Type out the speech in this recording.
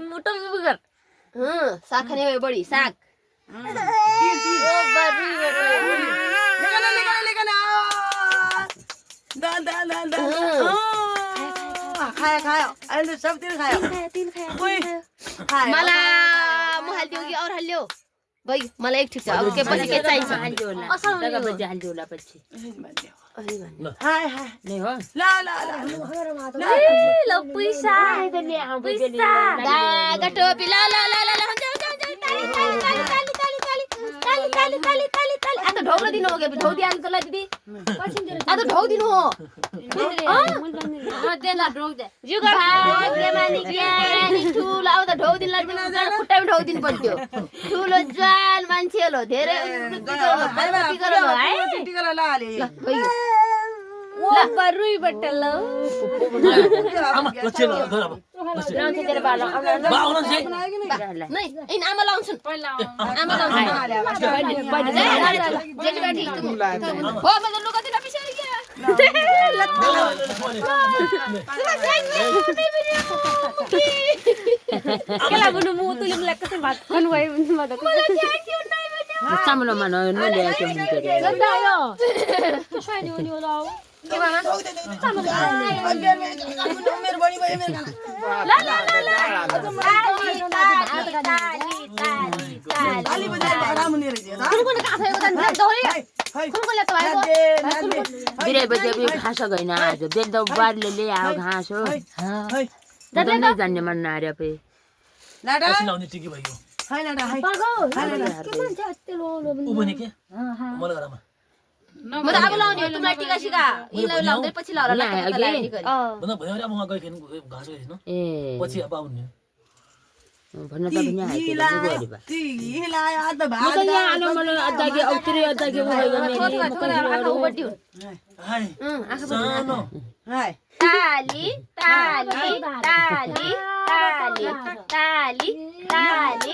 मोठं बघर साखाने बडी साख खाया खाया अहिले सब तीन खाया मला मोहाल देऊ की और हल्यो भाई मला एक ठिक छ अब के पछि के चाहिन्छ हाय हाय नहीं हो ला ला ला ल पैसा पैसा दागा टोपी ला ला ला ला जाऊ जाऊ जाऊ ताली आता ढौला दिनु हो के ढौ दिहाल्नु त ल दिदी आता ढौ दिनु हो देला ढोक दे जुगा भाग्यमानी ज्ञानी ठुलो अब त ढौ दिनला खुट्टामा ढौ दिनु पर्थ्यो ठुलो ज्वाल मान्छे हो धेरै टिकला ला आले ओ बरुई बटल नहीं इन आमा लाउँछन् आमा लाउँछन् जेठीबाटी हो मैले लुगा दिन पिछाडी केला बुनु मु तुले मलाई कसै भात खानु भयो भने म त चामल मानो न ल्याएको हुन्छ रे छैन नि होला मेरो बडी भयो मेरो ताली बजाए आराम नि रे बिरे बजे भी घाँस गएन आज बेल दो बार ले आओ घाँस हो नहीं जान्ने मन ना रे पे लाडा लाउने टिकी भयो हाय लाडा हाय उ भने के मलाई घरमा म त अब लाउने हो तिमीलाई टिका सिका इलाई लाउँदै पछि लाउला भन्दा भयो अब म गइखेन घाँस गइखेन ए पछि अब आउने भन्न त पनि आएको गरिबा हिला आद म त यहाँ आलो मलाई अदागे औतरी अदागे भयो मेरी हाय सानो हाय ताली ताली ताली ताली ताली ताली